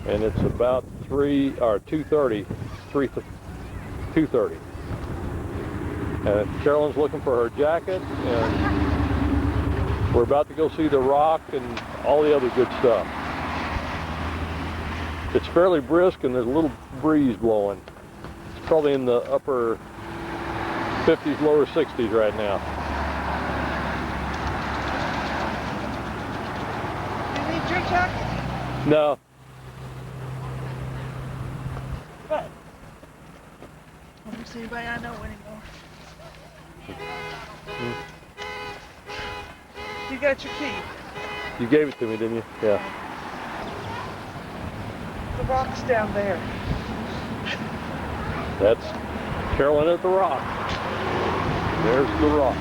and it's about 2:30. And Carolyn's looking for her jacket, and we're about to go see the rock and all the other good stuff. It's fairly brisk and there's a little breeze blowing. It's probably in the upper 50s, lower 60s right now. Do you need your jacket? No. But I don't see anybody I know anymore. You got your key. You gave it to me, didn't you? Yeah. The rock's down there. That's Carolyn at the rock. There's the rock.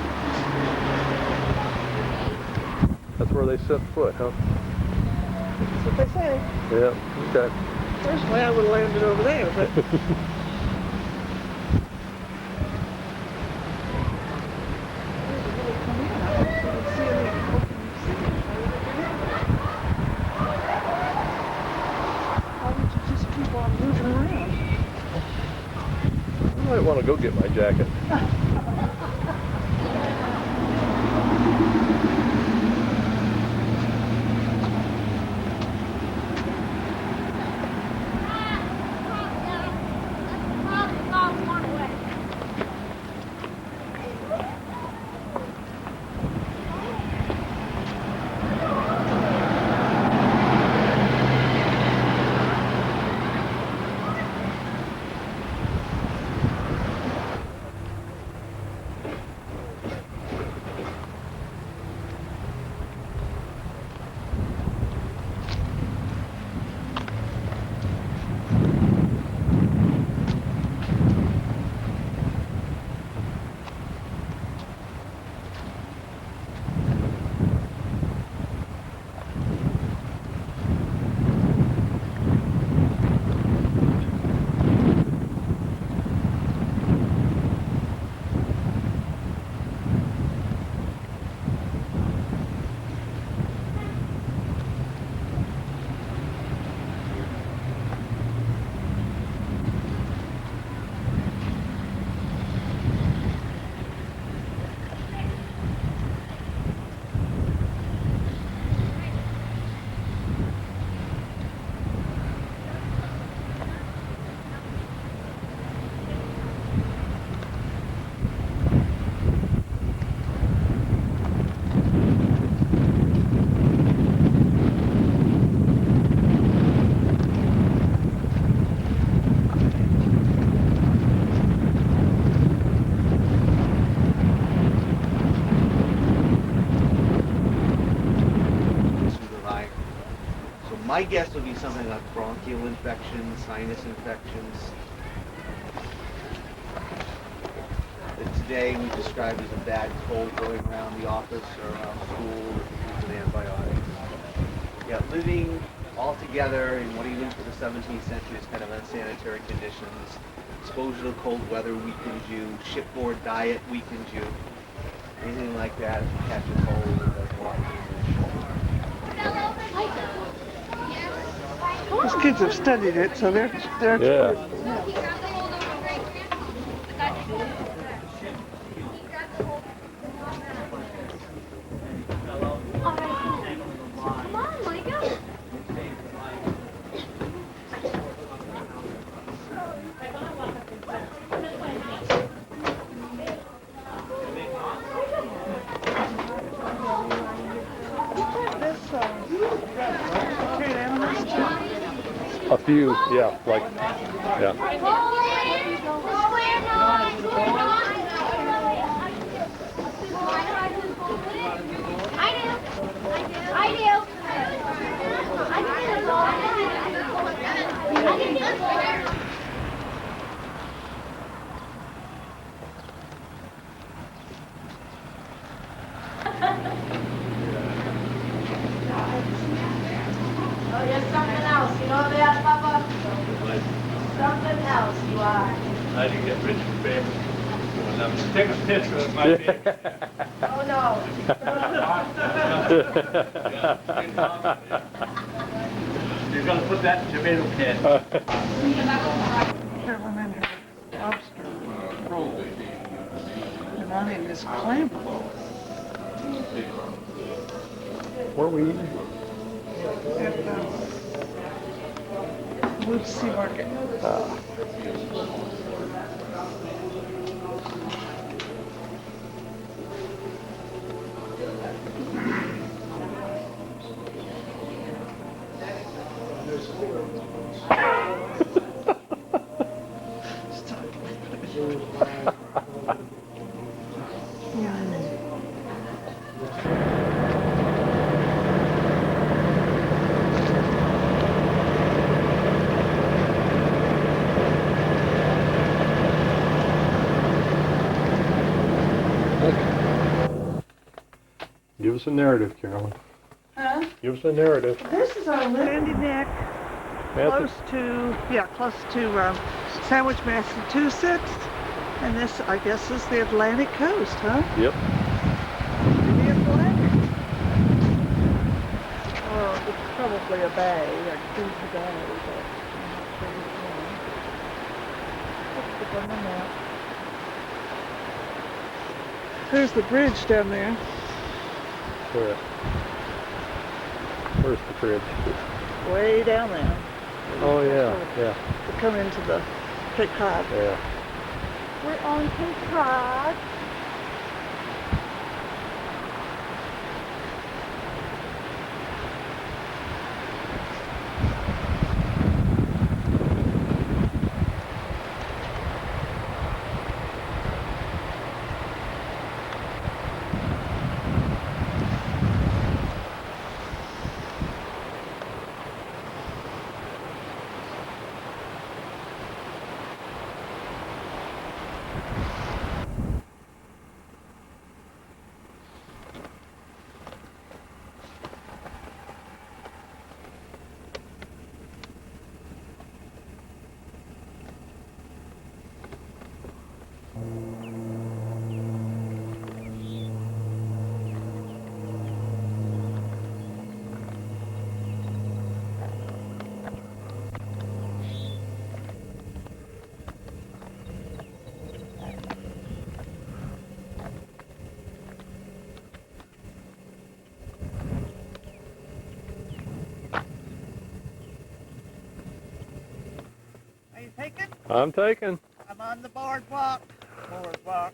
That's where they set foot, huh? That's what they say. Yeah, okay. Personally, I would have landed over there, but why would you just keep on moving around? I might want to go get my jacket. My guess would be something like bronchial infections, sinus infections. That today we described as a bad cold going around the office or around school with antibiotics. Yeah, living all together in what even for the 17th century is kind of unsanitary conditions. Exposure to cold weather weakens you. Shipboard diet weakens you. Anything like that, if you catch a cold, it does a lot of damage. Those kids have studied it, so they're Yeah. Come on, Micah. this trade animals too. A few, yeah, like, yeah. Oh, you're something else, you know that, Papa? Something else you are. I didn't get rich and famous. Take a picture of my baby. Oh, no. She's was gonna put that in tomato can. Carolyn and her lobster roll. And I'm in this clam roll. Where are we eating? At the Woods Sea Market. Give us a narrative, Carolyn. Huh? Give us a narrative. This is our Sandy Neck, close to Sandwich, Massachusetts. And this, I guess, is the Atlantic coast, huh? Yep. The Atlantic. Oh, it's probably a bay, a huge bay, but I'm not sure which one. Let's look on the map. There's the bridge down there. Where? Where's the bridge? Way down there. Oh yeah, yeah, To come into the Cape Cod. yeah. We're on Cape Cod. Are you taking? I'm taking. I'm on the boardwalk. Boardwalk.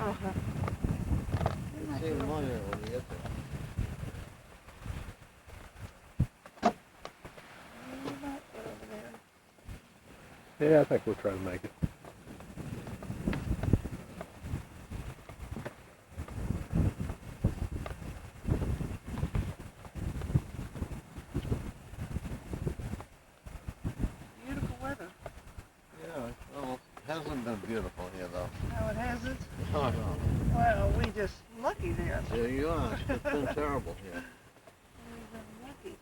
Uh-huh. Save money when you get there. Yeah, I think we'll try to make it. Beautiful weather. Yeah, well, it hasn't been beautiful here though. No, it hasn't. Oh, no. Well, we just lucky then. There you are. It's been terrible here. We've been lucky.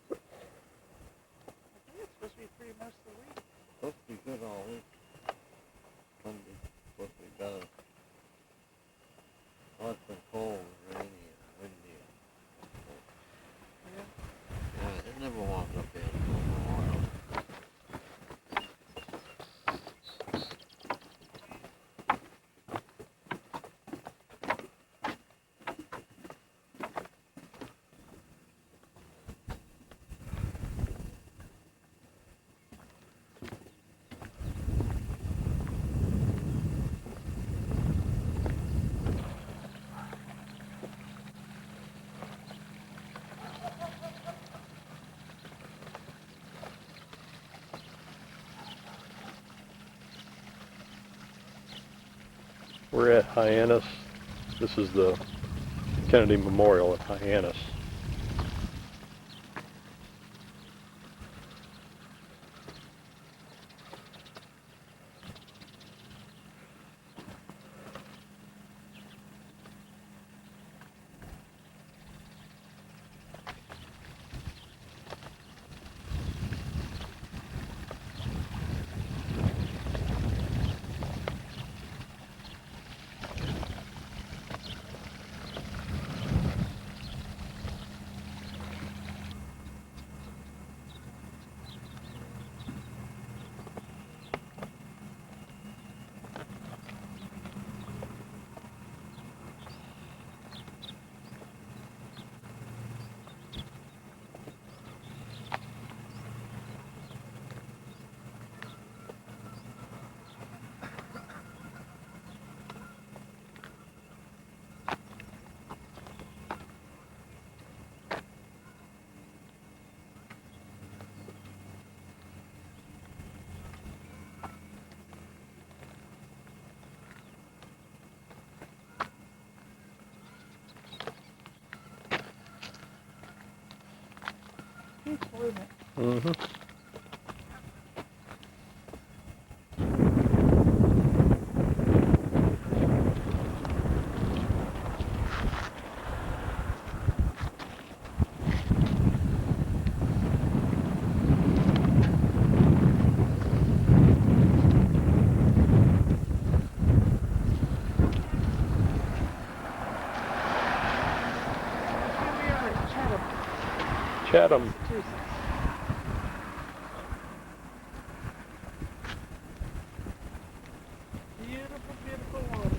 I think it's supposed to be pretty most of the week. Supposed to be good all week. Sunday, supposed to be better. Oh, it's been cold and rainy and windy. Yeah, it never warms up here. We're at Hyannis. This is the Kennedy Memorial at Hyannis. peaceful, isn't it? Mm-hmm. Here we are at Chatham, Chatham. Massachusetts. Beautiful, beautiful water.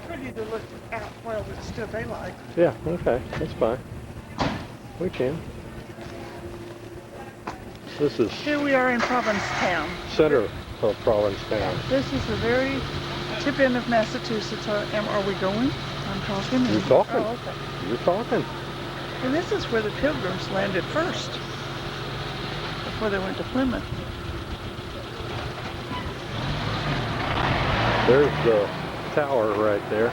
Pretty to look out while it's still daylight. Yeah, okay, that's fine. We can. This is Here we are in Provincetown. center of Provincetown. This is the very tip end of Massachusetts. Are we going? I'm talking. You're talking. Oh, okay. You're talking. And this is where the Pilgrims landed first, before they went to Plymouth. There's the tower right there.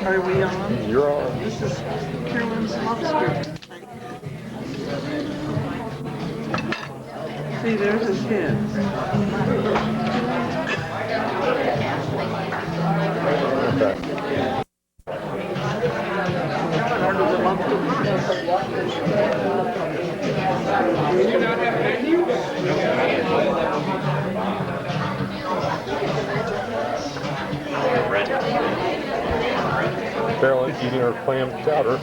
Are we on? You're on. This is Carolyn's Lobster. See, there's his head. Okay. Under the lobster. Carolyn eating her clam chowder.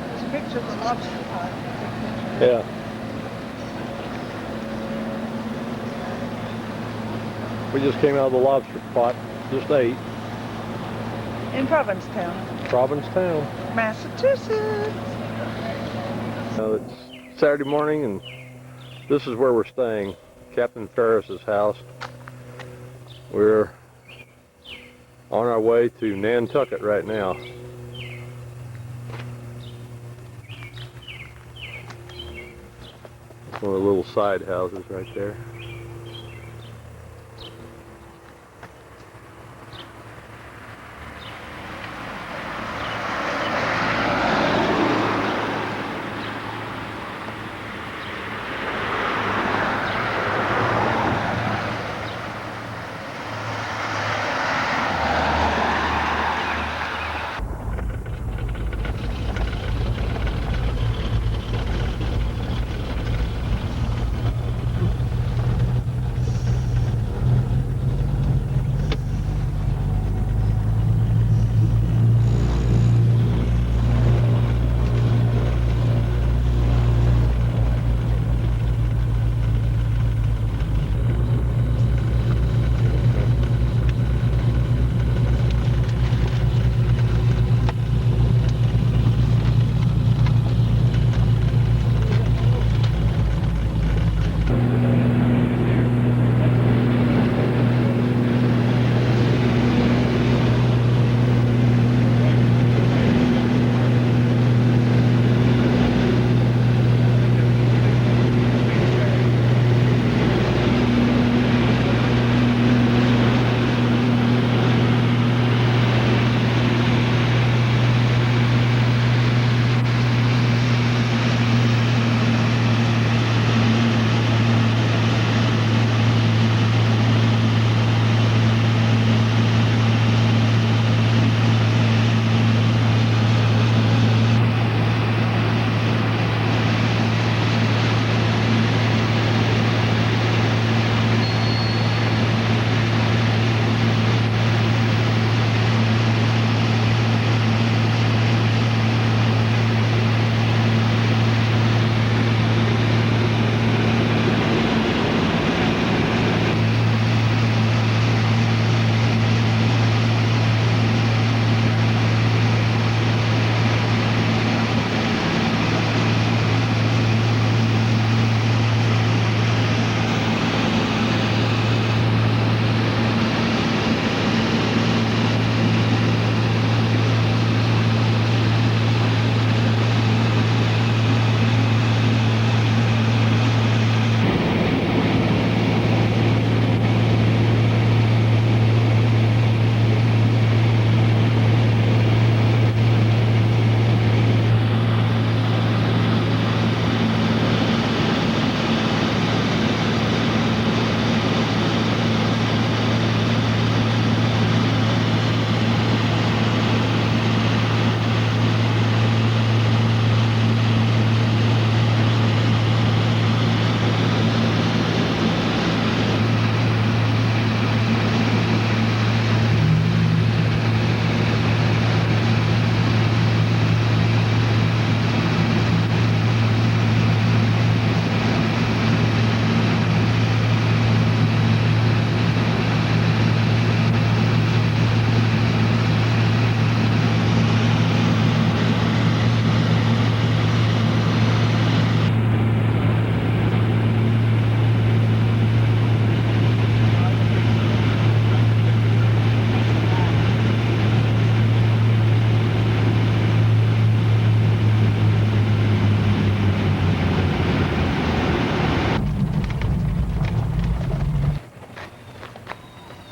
There's a picture of the lobster pot. Yeah. We just came out of the lobster pot, just ate. In Provincetown, Provincetown. Massachusetts. It's Saturday morning and this is where we're staying, Captain Ferris's house. We're on our way to Nantucket right now. One of the little side houses right there.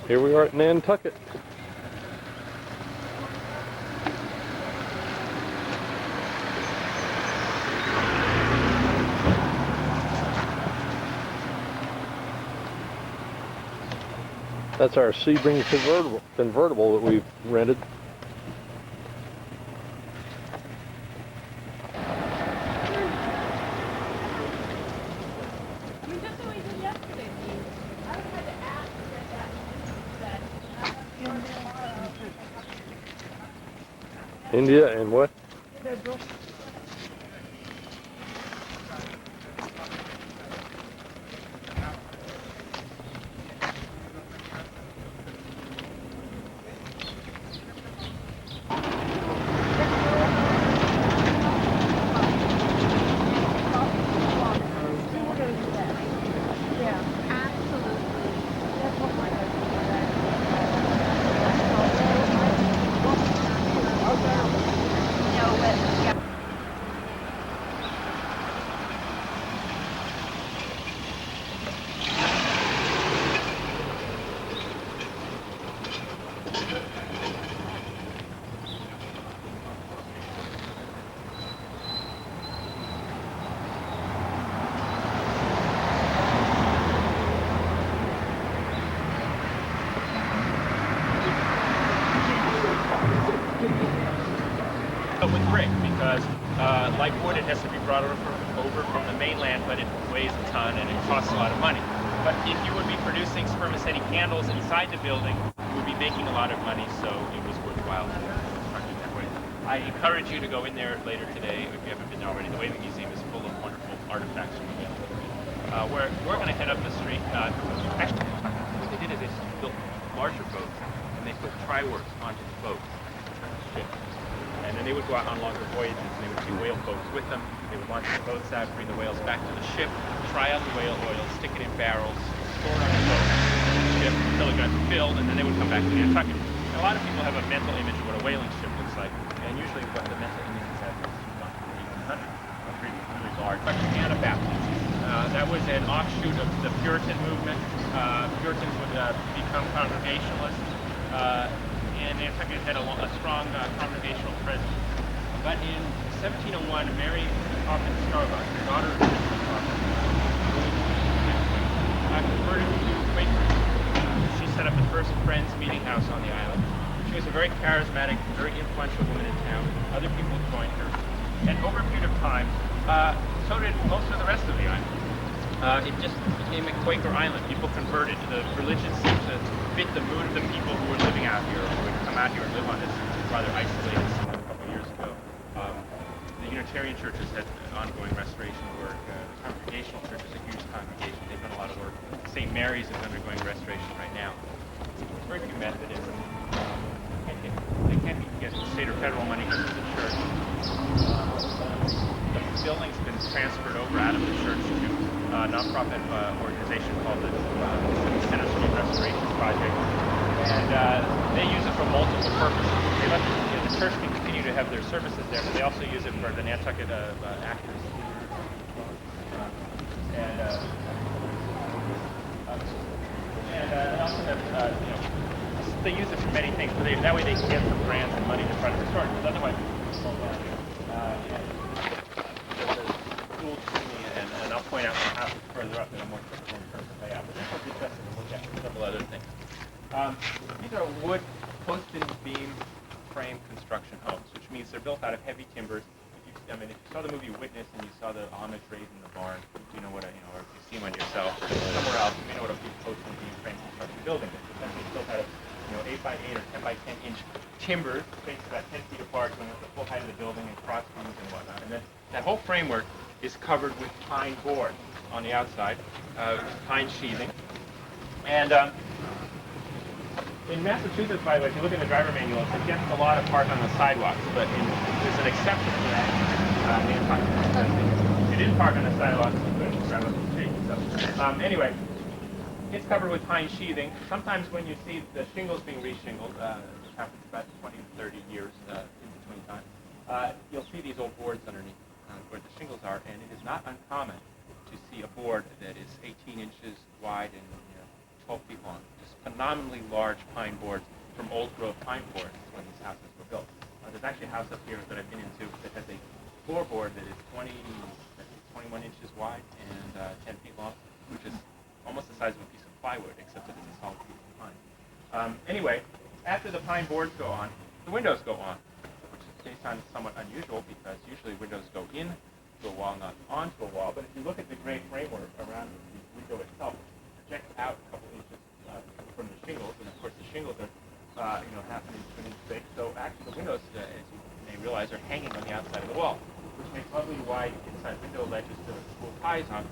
Here we are at Nantucket. That's our Sebring convertible that we've rented. India and what? Federal. With brick, because like wood, it has to be brought over from the mainland, but it weighs a ton and it costs a lot of money. But if you would be producing spermaceti candles inside the building, you would be making a lot of money, so it was worthwhile to construct it that way. I encourage you to go in there later today, if you haven't been there already. The Whaling Museum is full of wonderful artifacts from the Whaling. We're going to head up the street. Actually, what they did is they built larger boats, and they put tri-works onto the boats. And then they would go out on longer voyages, and they would take whale boats with them. They would launch the boats out, bring the whales back to the ship, try out the whale oil, stick it in barrels, store it on the boat, the ship until it got filled, and then they would come back to Nantucket. And a lot of people have a mental image of what a whaling ship looks like, and usually what the mental image is at is not from the 1800s, really large. Like Anabaptists. That was an offshoot of the Puritan movement. Puritans would become Congregationalists. And Nantucket had a strong congregational presence. But in 1701, Mary Coffin Starbuck, the daughter of Christopher Coffin, converted to Quakerism. She set up the first Friends meeting house on the island. She was a very charismatic, very influential woman in town. Other people joined her. And over a period of time, so did most of the rest of the island. It just became a Quaker island. People converted. The religion seemed to fit the mood of the people who were living out here, or who would come out here and live on this rather isolated scene a couple of years ago. The Unitarian churches had ongoing restoration work. The Congregational church is a huge congregation. They've done a lot of work. St. Mary's is undergoing restoration right now. Very few Methodists. They can't get state or federal money because of the church. The building's been transferred over out of the church to a nonprofit organization called the Center Street Restoration Project, and they use it for multiple purposes. They let the church can continue to have their services there, but they also use it for the Nantucket actors. And they also have, they use it for many things. But that way they can get some grants and money to try to restore it, because otherwise it's all down. And I'll point out some houses further up that are more typical in terms of layout. But this will be interesting to look at several other things. These are wood post and beam frame construction homes, which means they're built out of heavy timbers. If you saw the movie Witness and you saw the Amish raid in the barn, you know what or if you've seen one yourself somewhere else, you know what a post and beam frame construction building is. It's essentially built out of 8 by 8 or 10 by 10 inch timbers, spaced about 10 feet apart, going with the full height of the building and cross beams and whatnot. And then that whole framework is covered with pine board on the outside, pine sheathing. And in Massachusetts, by the way, if you look in the driver manual, it suggests a lot of park on the sidewalks, but there's an exception to that. If you didn't park on the sidewalks, you couldn't drive up the street. So, anyway, it's covered with pine sheathing. Sometimes when you see the shingles being reshingled, which happens about 20 to 30 years in between time, you'll see these old boards underneath where the shingles are, and it is not uncommon to see a board that is 18 inches wide and 12 feet long. Just phenomenally large pine boards from old growth pine forests when these houses were built. There's actually a house up here that I've been into that has a floorboard that is 21 inches wide and 10 feet long, which is almost the size of a piece of plywood, except that it's a solid piece of pine. Anyway, after the pine boards go on, the windows go on, which may sound somewhat unusual because usually windows go in to a wall, not onto a wall. But if you look at the gray framework around the window itself, it projects out a couple inches from the shingles, and of course the shingles are half an inch to an inch thick. So actually the windows, as you may realize, are hanging on the outside of the wall, which makes lovely wide inside window ledges to cool pies on.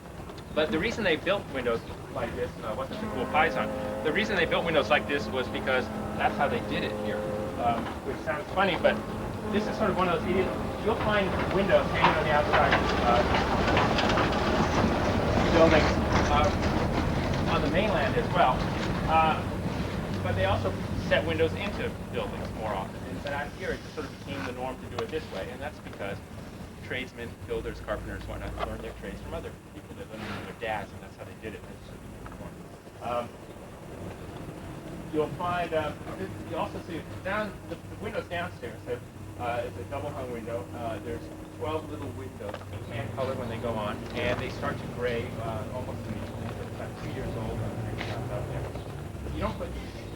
But the reason they built windows like this wasn't to cool pies on. The reason they built windows like this was because that's how they did it here, which sounds funny, but this is sort of one of those idiots. You'll find windows hanging on the outside buildings on the mainland as well. But they also set windows into buildings more often. But out here, it just sort of became the norm to do it this way, and that's because tradesmen, builders, carpenters, whatnot, learned their trades from other people. They learned from their dads, and that's how they did it. You'll find, you also see down the windows downstairs have it's a double hung window. There's 12 little windows, tan color when they go on, and they start to gray almost immediately. They're about 2 years old. You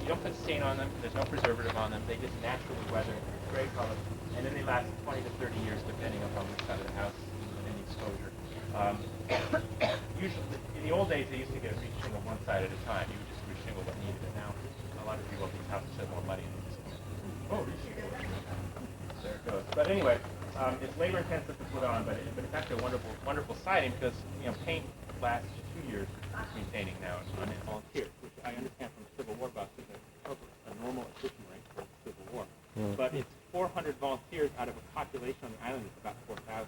don't put stain on them. There's no preservative on them. They just naturally weather gray color, and then they last 20 to 30 years depending upon which side of the house and any exposure. Usually, in the old days, they used to get reshingle one side at a time. You would just reshingle what needed, and now a lot of people at these houses have more money and they just reshingle. There it goes. But anyway, it's labor intensive to put on, but it's actually a wonderful siding because paint lasts 2 years maintaining now on volunteers, which I understand from Civil War buffs is a normal attrition rate for the Civil War. But it's 400 volunteers out of a population on the island of about 4,000,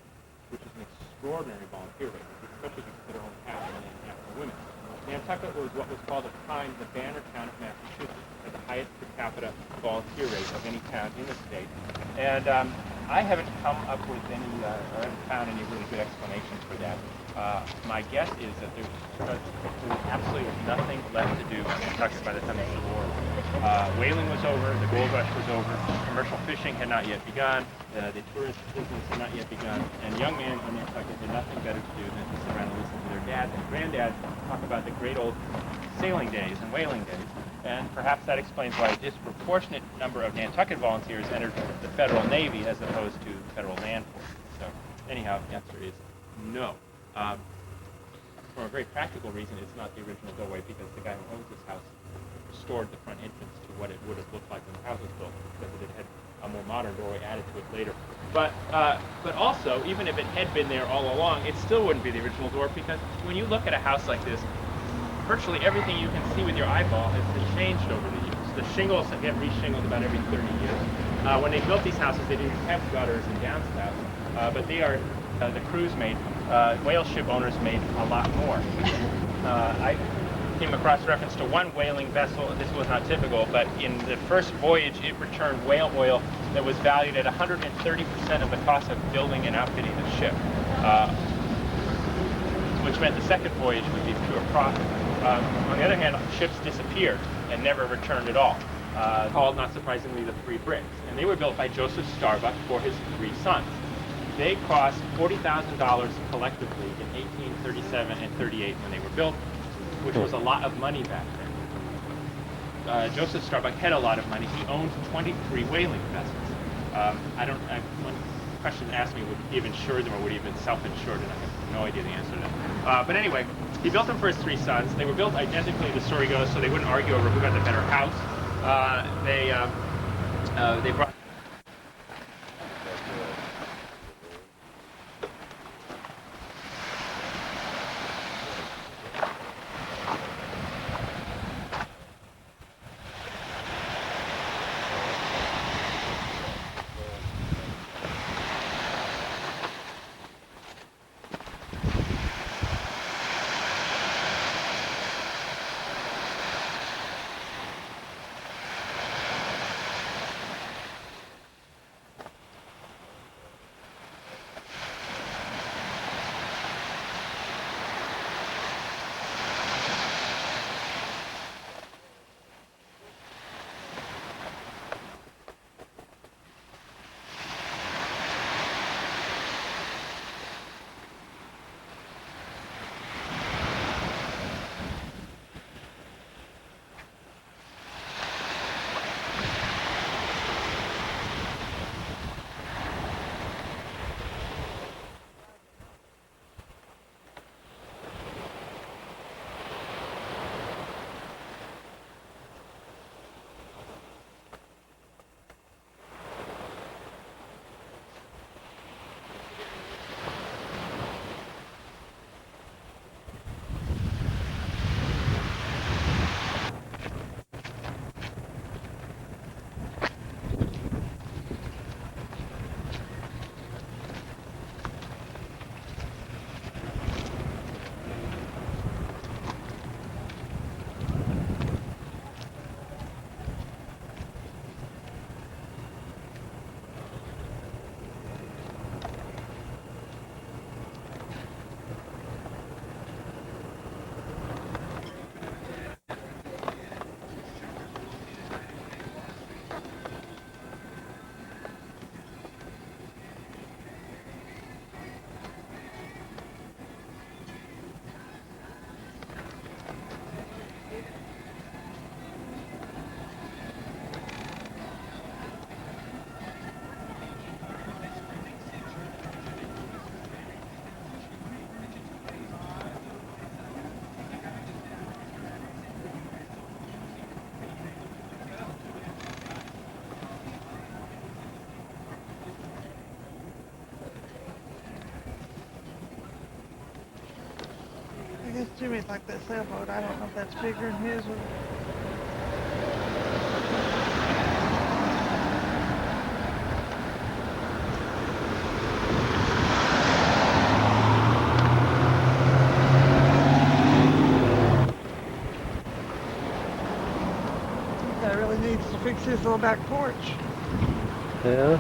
which is an extraordinary volunteer rate, especially if you consider only half a million African women. Nantucket was what was called at the time the banner town of Massachusetts, had the highest per capita volunteer rate of any town in the state. And I haven't come up with any, or haven't found any really good explanation for that. My guess is that there was absolutely nothing left to do in Nantucket by the time of the war. Whaling was over, the gold rush was over, commercial fishing had not yet begun, the tourist business had not yet begun, and young men in Nantucket had nothing better to do than to sit around and listen to their dads and granddads talk about the great old sailing days and whaling days. And perhaps that explains why a disproportionate number of Nantucket volunteers entered the Federal Navy as opposed to the Federal Land Force. So anyhow, the answer is no. For a very practical reason, it's not the original doorway because the guy who owns this house restored the front entrance to what it would have looked like when the house was built, because it had a more modern doorway added to it later. But also, even if it had been there all along, it still wouldn't be the original door, because when you look at a house like this, virtually everything you can see with your eyeball has been changed over the years. The shingles get re-shingled about every 30 years. When they built these houses, they didn't have gutters and downspouts, but they are the crews made. Whale ship owners made a lot more. I came across reference to one whaling vessel. This was not typical, but in the first voyage, it returned whale oil that was valued at 130% of the cost of building and outfitting the ship, which meant the second voyage would be pure profit. On the other hand, ships disappeared and never returned at all, called, not surprisingly, the Three Bricks. And they were built by Joseph Starbuck for his 3 sons. They cost $40,000 collectively in 1837 and 38 when they were built, which was a lot of money back then. Joseph Starbuck had a lot of money. He owned 23 whaling vessels. One question asked me, would he have insured them or would he have been self-insured, and I have no idea the answer to that. But anyway, he built them for his 3 sons. They were built identically, the story goes, so they wouldn't argue over who got the better house. They brought assuming it's like that sailboat. I don't know if that's bigger than his or... That really needs to fix his little back porch. Yeah.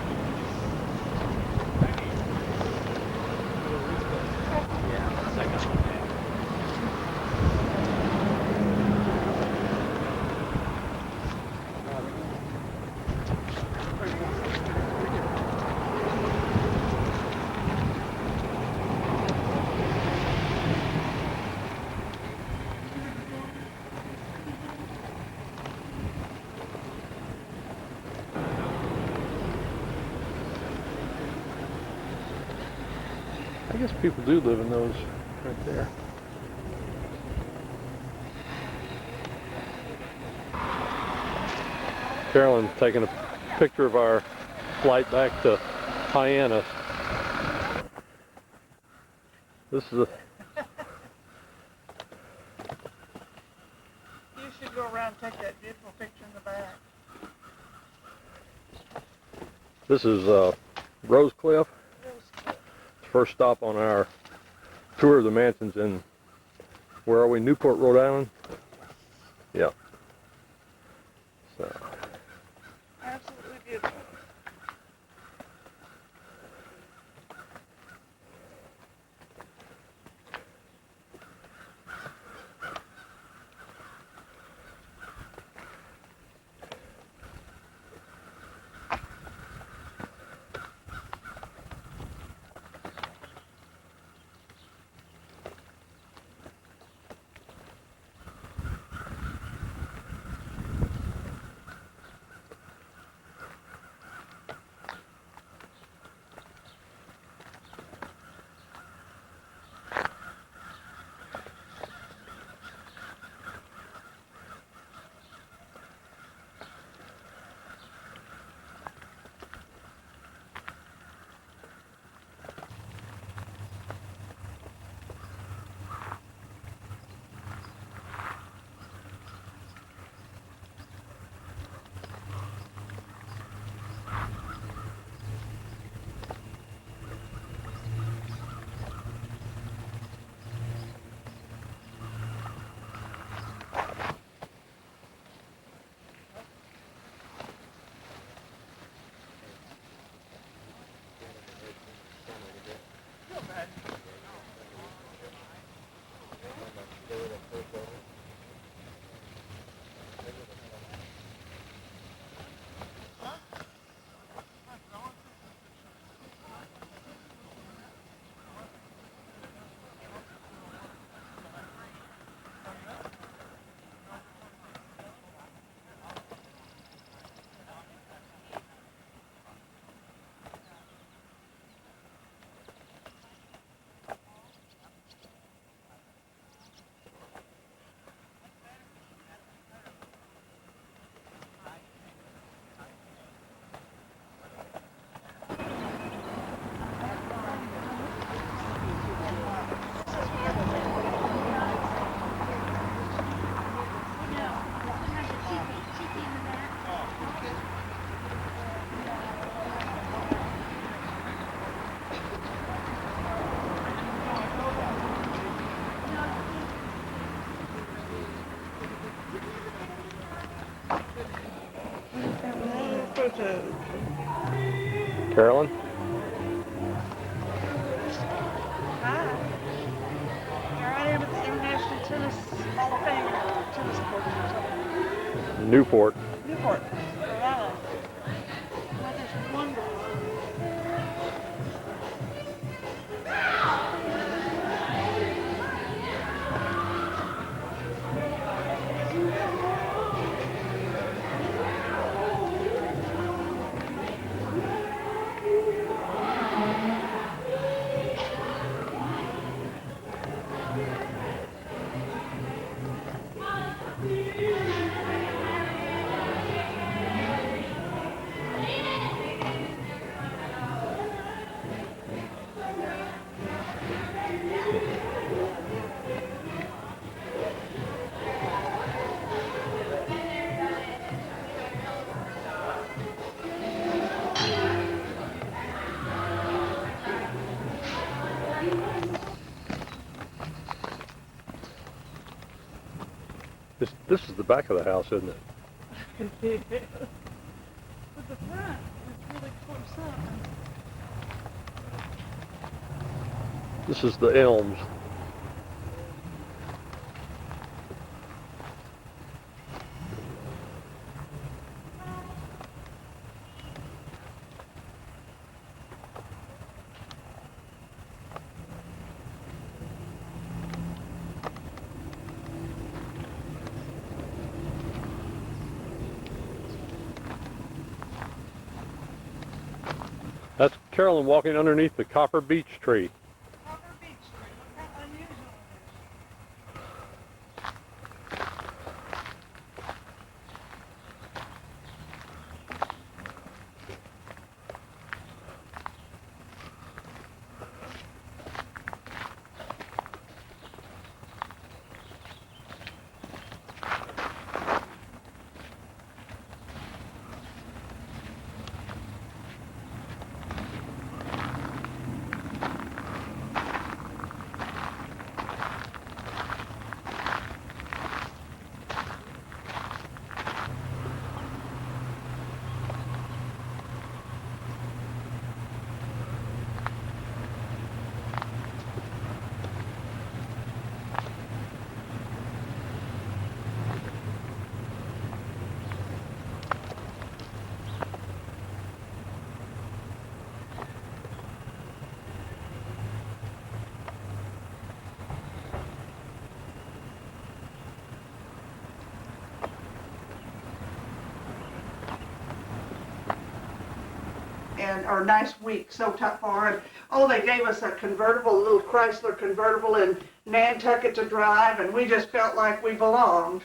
I guess people do live in those right there. Carolyn's taking a picture of our flight back to Hyannis. This is a... You should go around and take that beautiful picture in the back. This is Rose Cliff. First stop on our tour of the mansions in, where are we, Newport, Rhode Island? Yeah. So. Absolutely beautiful. Carolyn? Hi. Here I am at the International Tennis Hall of Fame tennis court. Newport. Newport, Rhode Island. Weather's wonderful. This is the back of the house, isn't it? But the front is really close up. This is the elms. That's Carolyn walking underneath the copper beech tree. Copper Beech Tree. Look how unusual it is. And our nice week so far. And oh, they gave us a convertible, a little Chrysler convertible in Nantucket to drive, and we just felt like we belonged.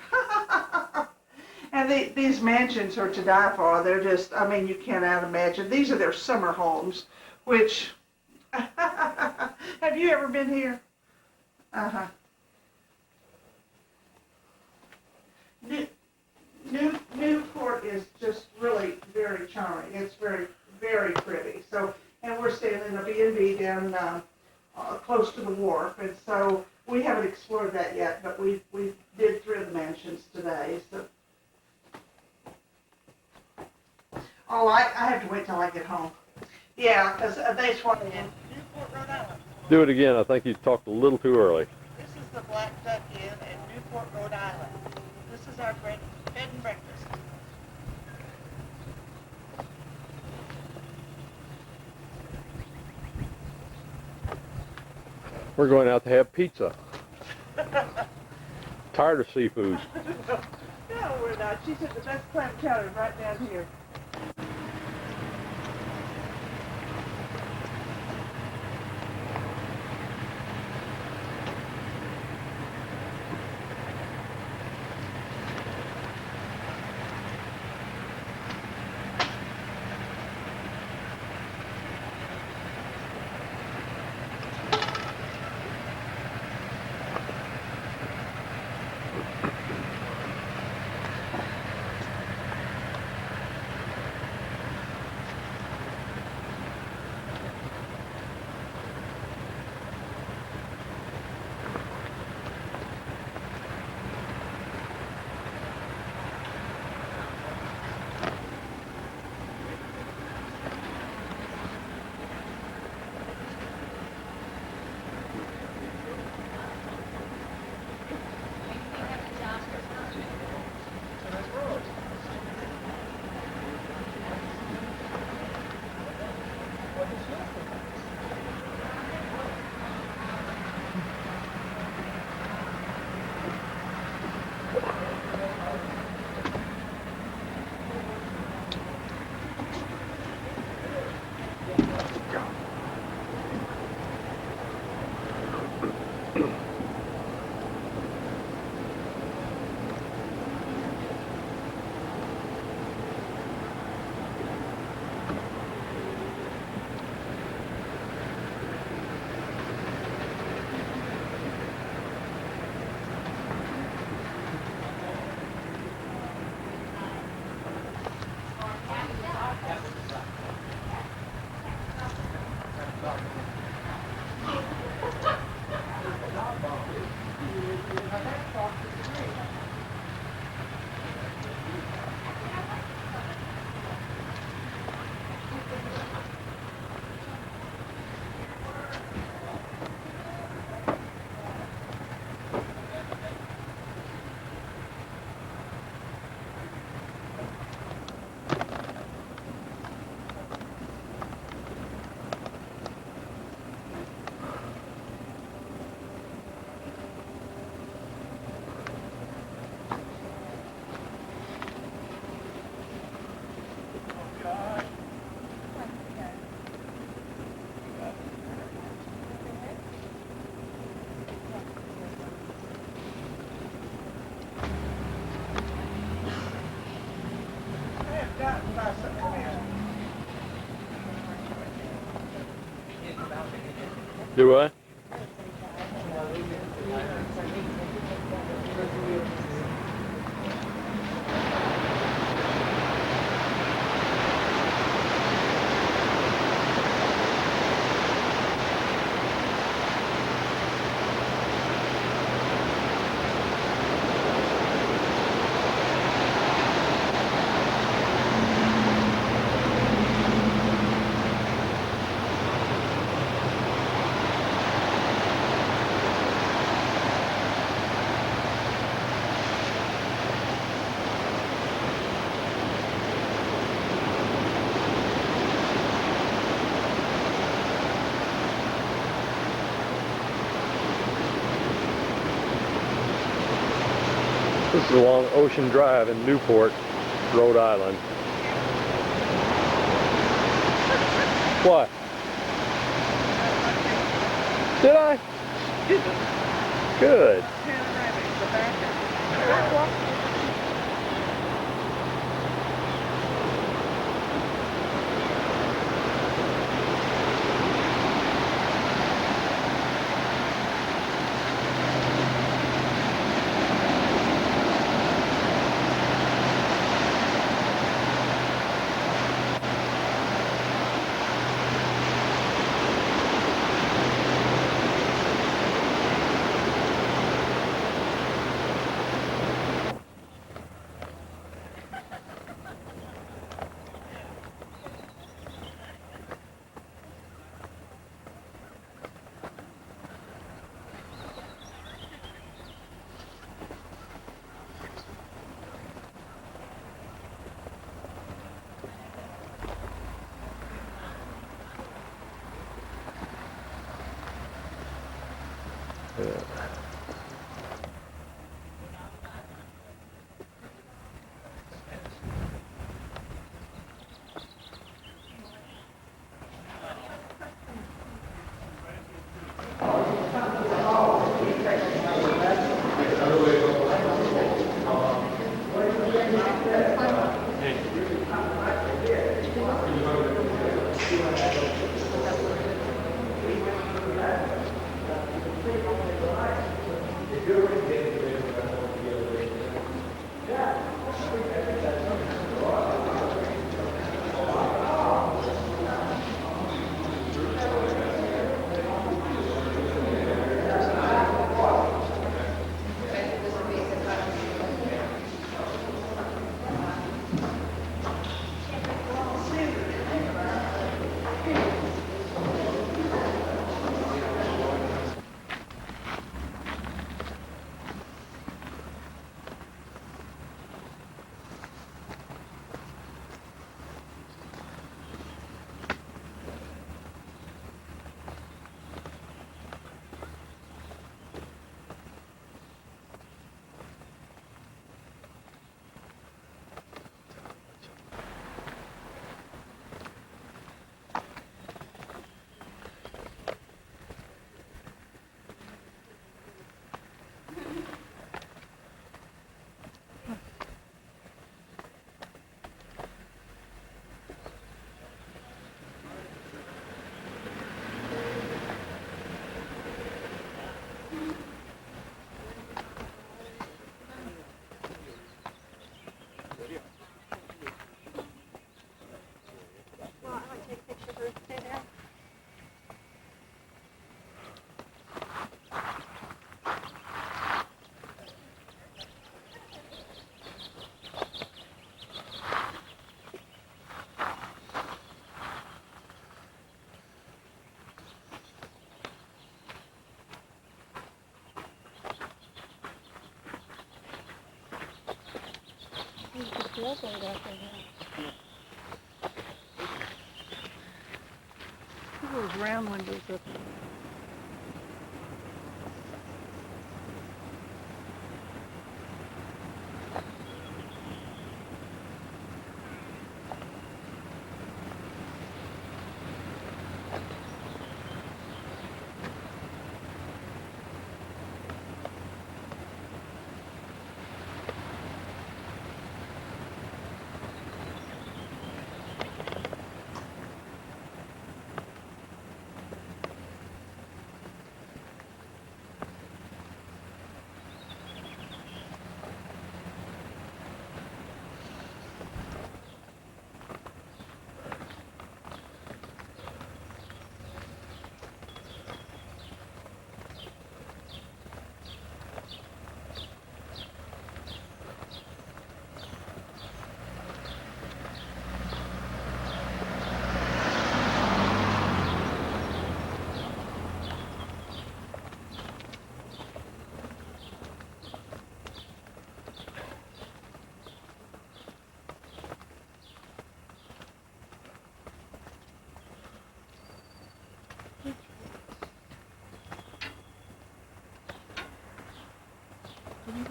And these mansions are to die for. They're just, I mean, you cannot imagine. These are their summer homes, which, have you ever been here? Uh-huh. Newport is just really very charming. It's very, very pretty. So, and we're staying in a B&B down close to the wharf, and so we haven't explored that yet, but we did 3 of the mansions today. So, oh, I have to wait till I get home. Yeah, because they just want to in Newport, Rhode Island. Do it again. I think you talked a little too early. This is the Black Duck Inn in Newport, Rhode Island. This is our bed and breakfast. We're going out to have pizza. Tired of seafood. No, we're not. She said the best clam chowder is right down here. Do I? This is along Ocean Drive in Newport, Rhode Island. What? Did I? Good. Those round windows up.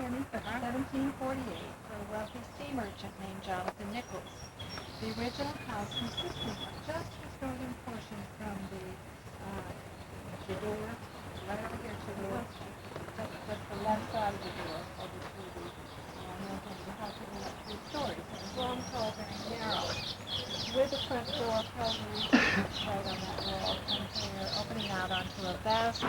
penny for 1748 for a wealthy sea merchant named Jonathan Nichols. The original house consisted of just the northern portion from the door right over here to the west, just the left side of the door over to the north end of the house. It was 3 stories. It was long, tall, very narrow, with a front door probably right on that wall, and here opening out onto a vast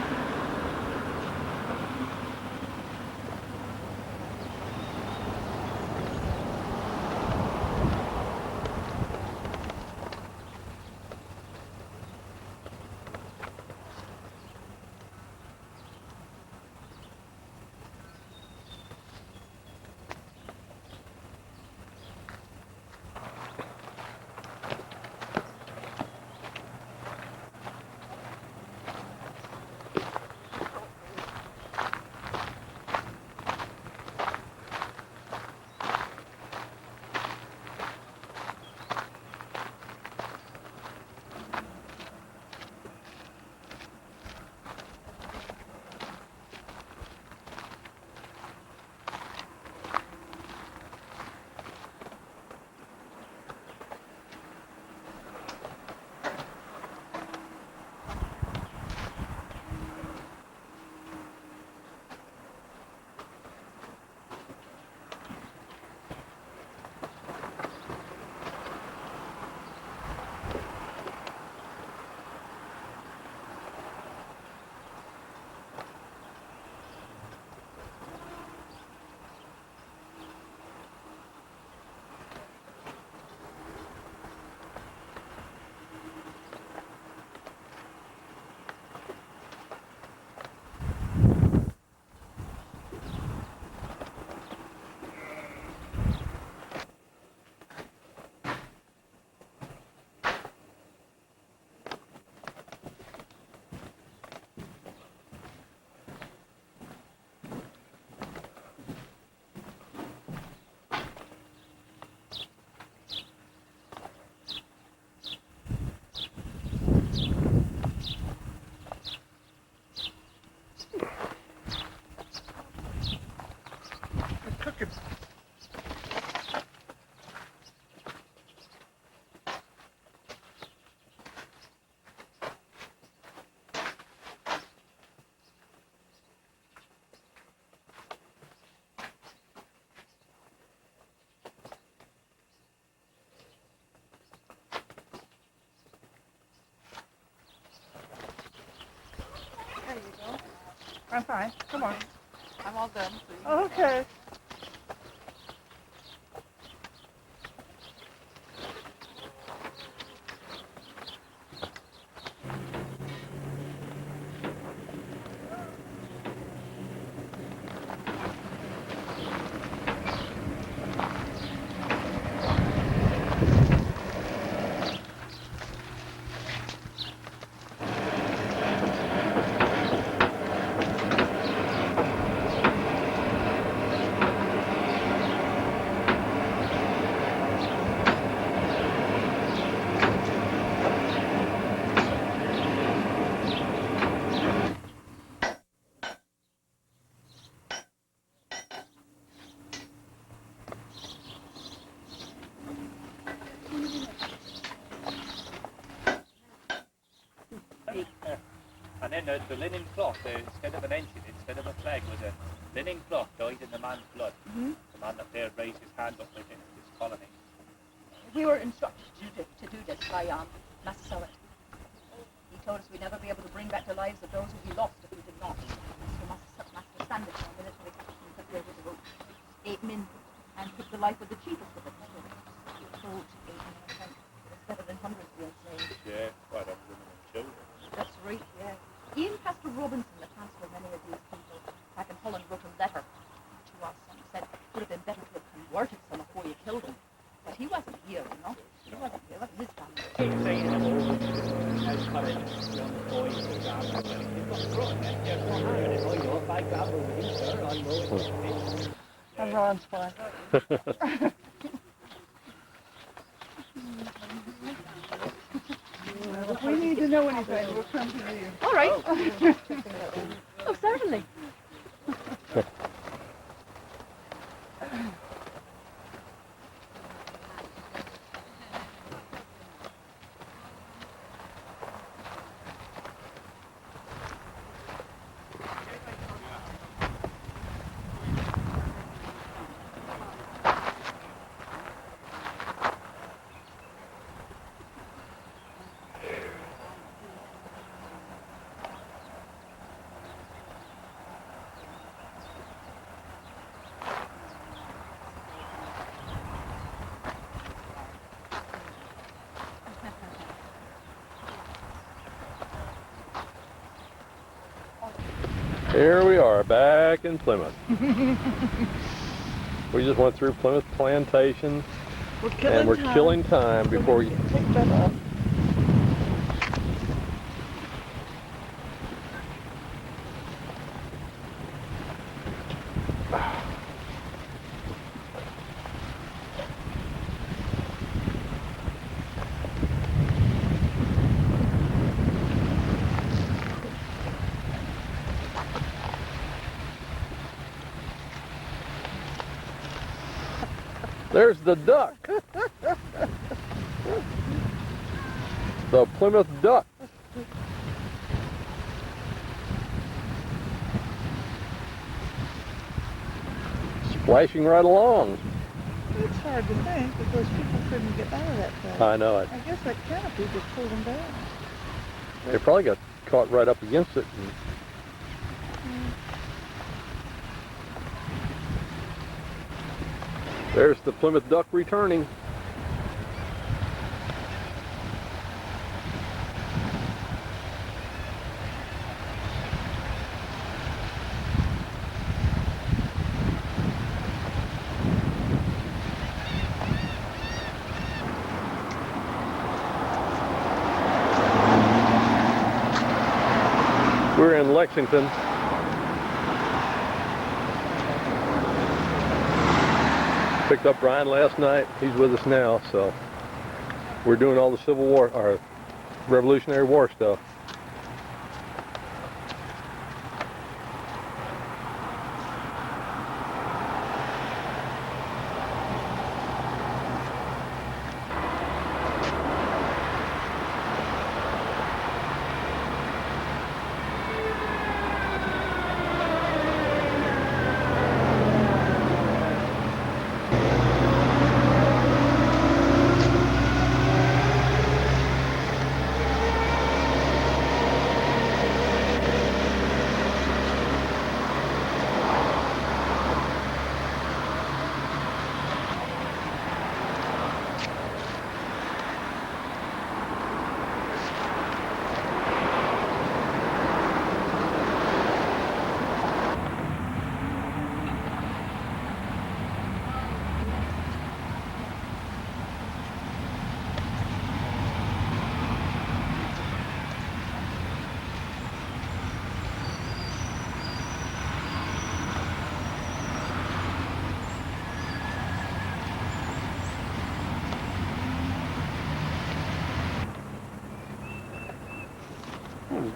I'm fine. Come on. I'm all done. Okay. And then the linen cloth, instead of an engine, instead of a flag, was a linen cloth dyed in the man's blood. Mm-hmm. The man that there raised his hand up within this colony. We were instructed to do this by Master Sowett. He told us we'd never be able to bring back the lives of those who we lost if we did not. So Master Standish, our military captain, put there with about 8 men and took the life of the chiefest of them. He killed 8 men, I think. It was better than hundreds we had slain. Yeah, quite a women and children. That's right, yeah. Ian Pastor Robinson, the pastor of many of these people, back in Holland, wrote a letter to us and said it would have been better to have converted some before you killed them. But he wasn't here, you know. He wasn't here, it wasn't his family. Keep saying it all. As courage, young boy, for example, but if you've got front, then you're not having it. Oh, you're by gamble with you, sir, I know. And Ron's fine. If we need to know anything, we'll come to you. All right. Oh, certainly. Here we are, back in Plymouth. We just went through Plymouth Plantation, and we're killing time before you. Pick that up. There's the duck. The Plymouth Duck. Splashing right along. It's hard to think that those people couldn't get out of that thing. I know it. I guess that canopy just pulled them down. They probably got caught right up against it. There's the Plymouth Duck returning. We're in Lexington. Picked up Brian last night. He's with us now, so we're doing all the Civil War, or Revolutionary War stuff.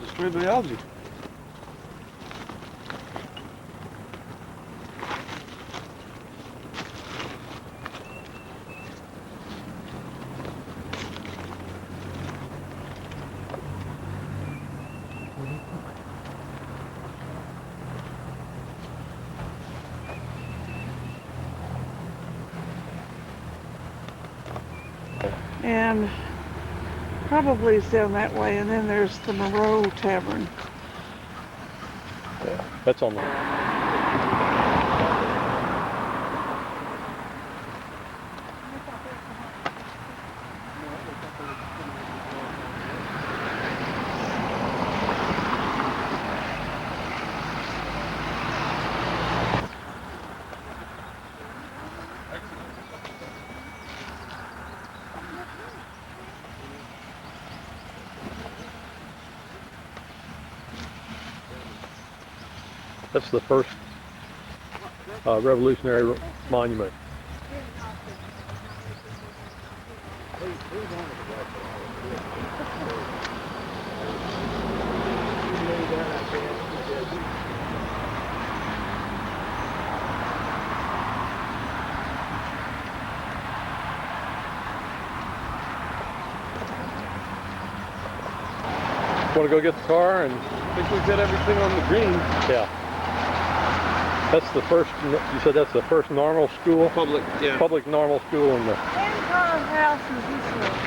Destroyed the algae. And probably it's down that way, and then there's the Moreau Tavern. Yeah, that's on the. That's the first Revolutionary Monument. Want to go get the car? And I think we've got everything on the green. yeah. That's the first, you said that's the first normal school? Public, yeah. Public normal school in the... Hancock House is this way.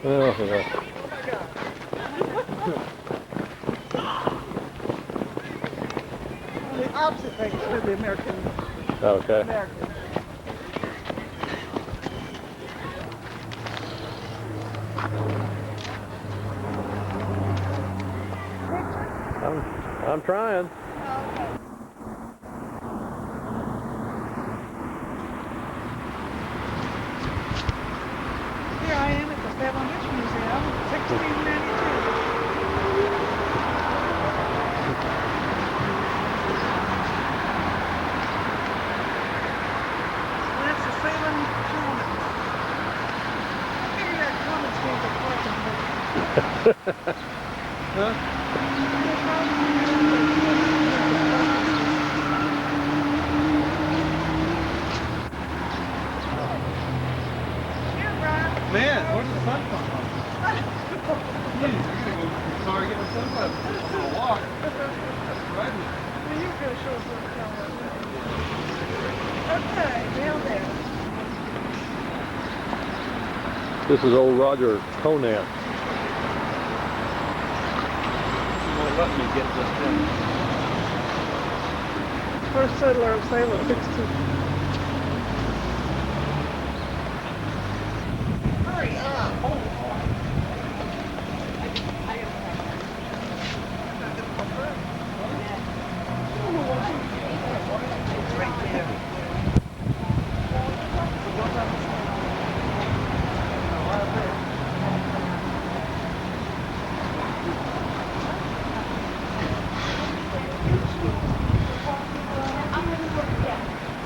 Well, yeah. The opposite thing for the American. Okay. American. I'm trying. Here I am at the Salem Witch Museum, 1692. That's the Salem Commons. I figured that Commons came to Portland, but here, Brian. Man, where's the sun come from? Jeez, I'm gonna go sorry, get my sunglasses for a walk. Right. Well, you were going to show us what the town was. Okay, down there. This is old Roger Conant. You won't let me get this thing. First settler of Salem, 16. Hurry up.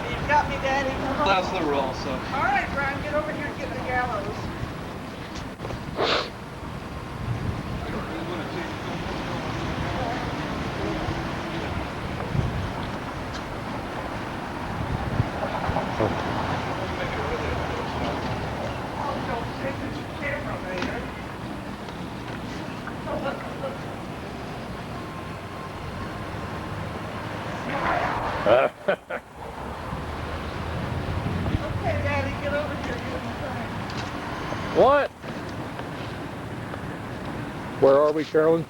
You got me, Daddy. That's the rule, so. All right, Brian, get over here and get the gallows. Oh, don't take the camera, Mayor. Okay, Daddy, get over here. Get in the thing. What? Where are we, Carolyn?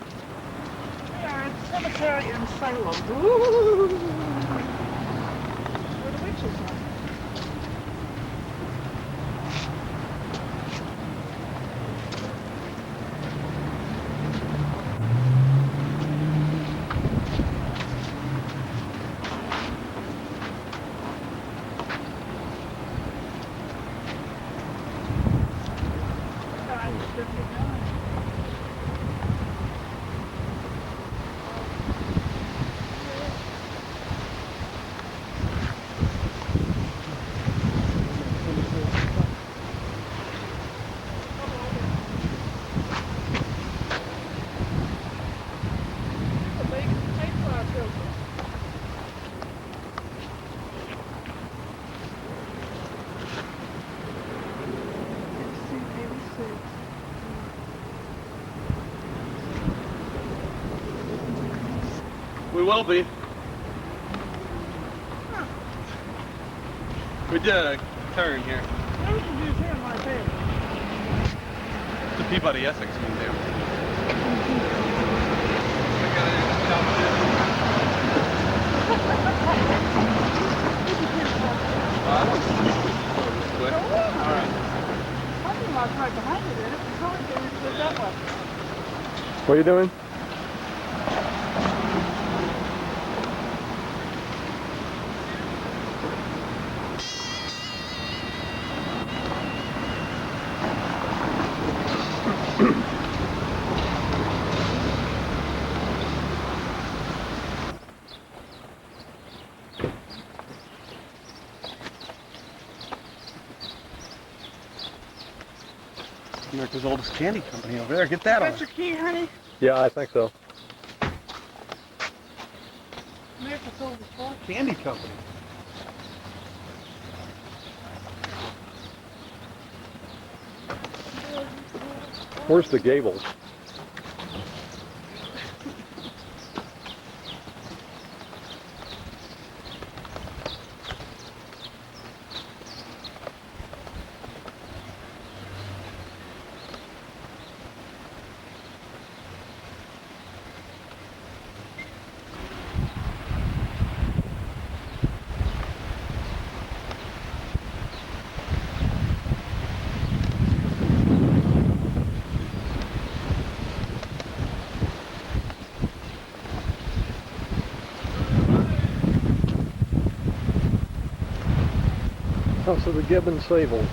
We are at the cemetery in Salem. Where the witches are. Time is 59. The big Mayflower building. We will be. We did a turn here. There's a museum right there. The Peabody Essex Museum. Something like right behind it, and it's hard to look that way. What are you doing? America's oldest candy company over there. Get that That's on. your key, honey? Yeah, I think so. America's oldest what? Candy company. Where's the Gables? House of the Gibbon Sable.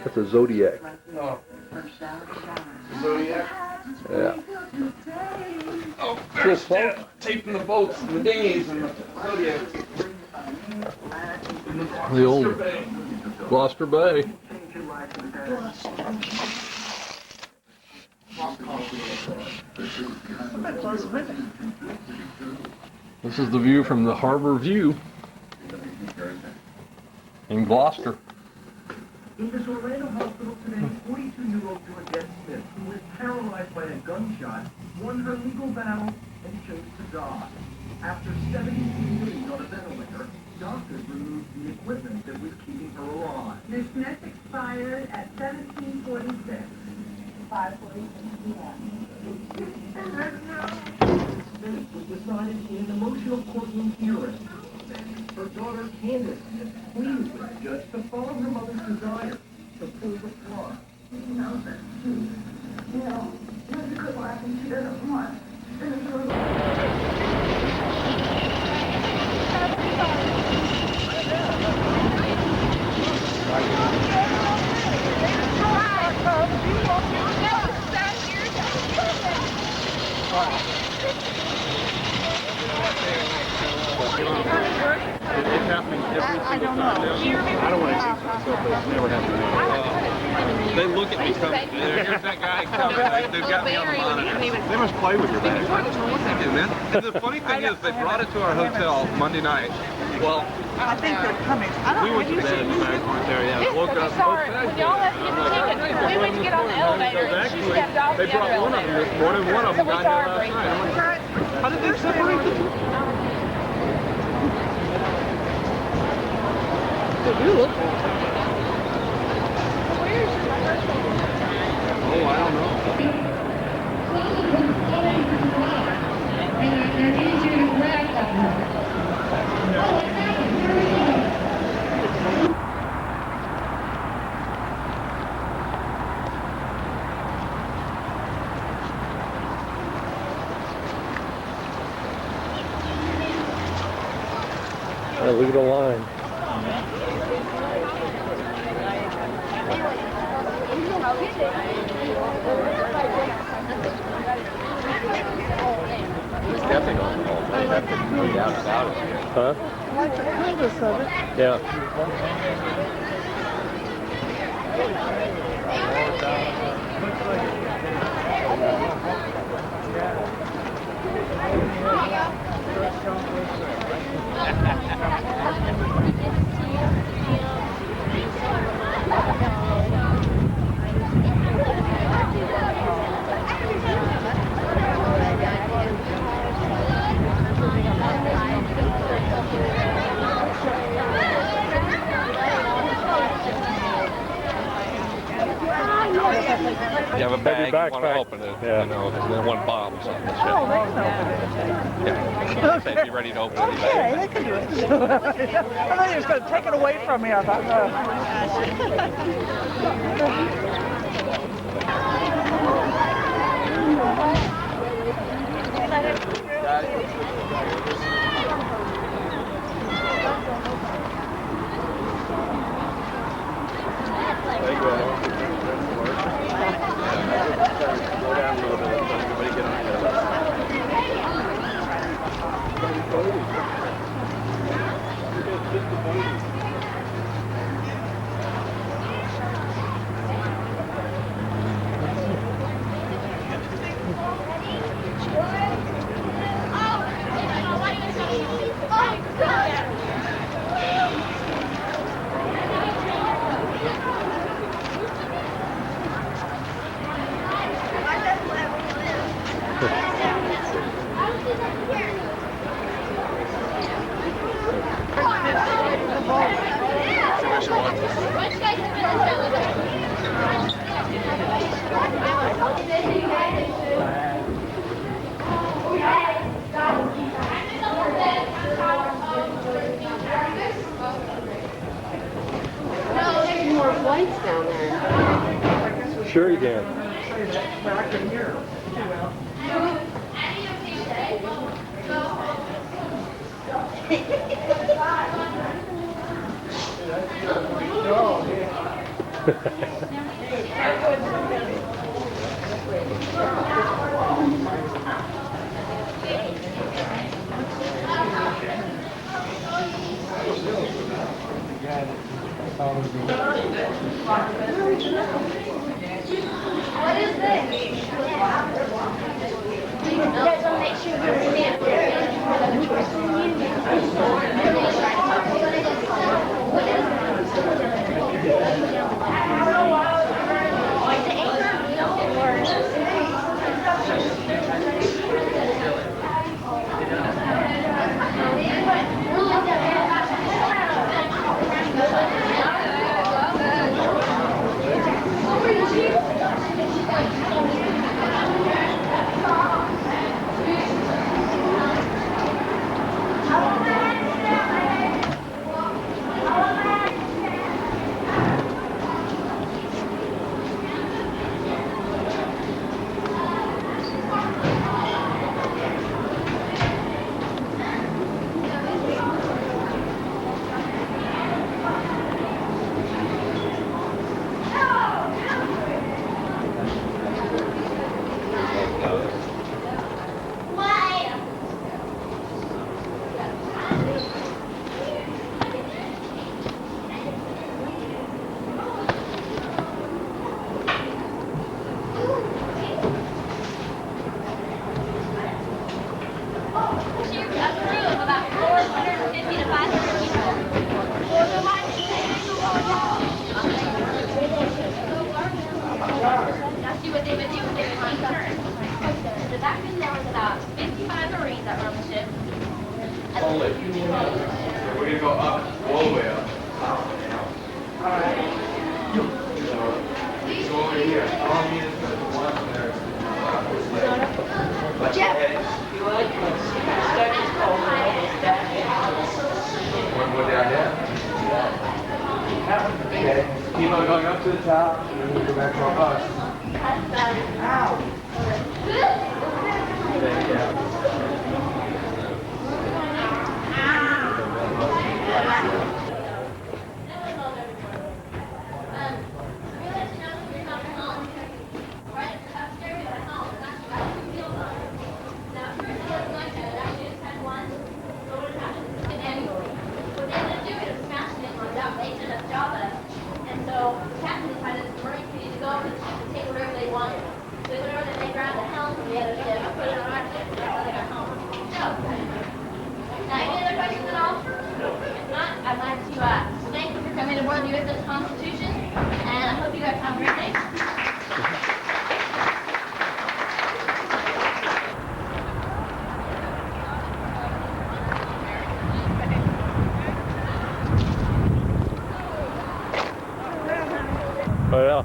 That's a Zodiac. No. Zodiac? Yeah. Oh, there's taping the boats and the dinghies and the Zodiac. The old Gloucester Bay. This is the view from the Harbor View in Gloucester. In this Orlando hospital today, 42-year-old Georgette Smith, who was paralyzed by a gunshot, won her legal battle and chose to die. After 72 days on a ventilator, doctors removed the equipment that was keeping her alive. Ms. Smith expired at 17:46. 5:46 p.m. Smith was decided in an emotional courtroom hearing. Her daughter Candace Smith pleaded with the judge to follow her mother's desire to pull the plug. She knows that too. You know, she could laugh and she doesn't want. It's happening every single time now. I don't want to jinx myself, but it's never happened. They look at me coming. Here's that guy coming. They've got me on the monitor. They must play with your bag. I don't know what they do, man. And the funny thing is, they brought it to our hotel Monday night. Well, I think they're coming. I don't we went to bed in the back point there, yeah. Woke up. When y'all left to get the ticket, we went to get on the elevator and she stepped off They the brought other one of them elevator. this morning, one of them So we got saw here her last break. night. I'm like, how did they separate the two? Oh, I don't know. Look at the line. It's definitely going to hold. There's definitely no doubt about it. Huh? I like the canvas of it. Yeah. You have a bag, Heavy you want to backpack. open it, Yeah. you know, and then one bomb or something. Oh, they can open it. Yeah. Say, be ready to open any Okay, bag. they can do it. I thought you was going to take it away from me. I thought, There you go. More flights down there. Sure you can. But I can hear them too well. What is this? You guys want to make sure you stand Keep on going up to the top, and then we'll go back to our bus. And so the captain decided to bring me to go and take whatever they wanted. So whatever they grabbed the helm from the other ship, I put it on our ship until they got home. So, now any other questions at all? If not, I'd like to thank you for coming aboard the USS Constitution, and I hope you guys have a great day. Oh yeah.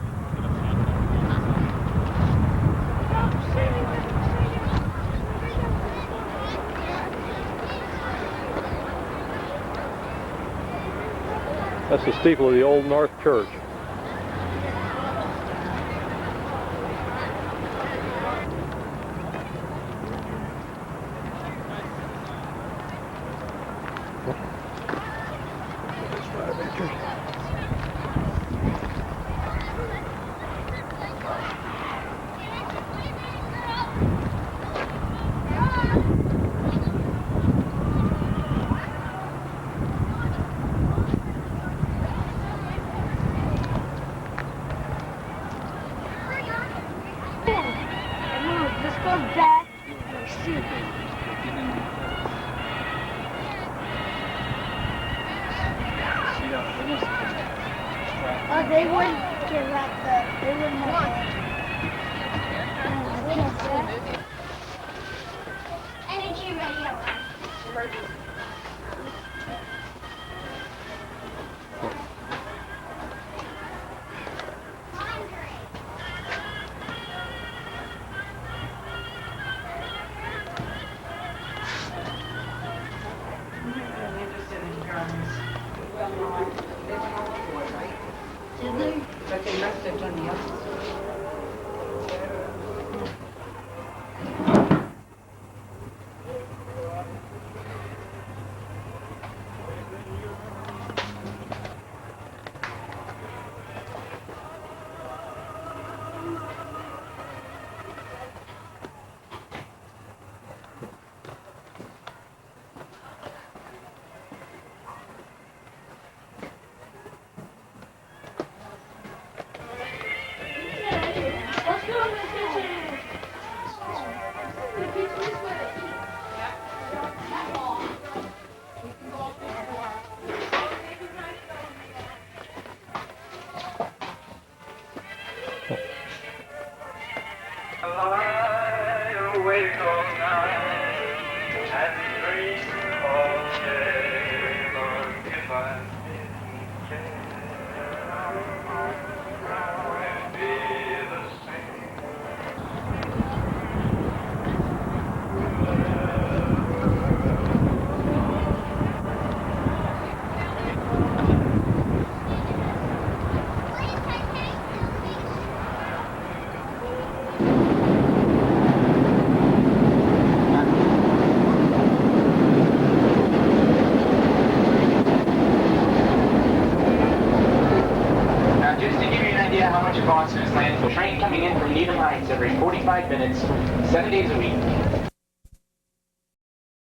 That's the steeple of the Old North Church. Oh, they wouldn't give up they wouldn't have energy radio. But they left it on the other. Let's go in the kitchen. The kitchen is where they eat. That's all. We can go up there. Lie awake all night and dream all day long if I didn't care. Would it be the same? Now, just to give you an idea how much it costs, there's a train coming in from Needham Heights every 45 minutes, 7 days a week.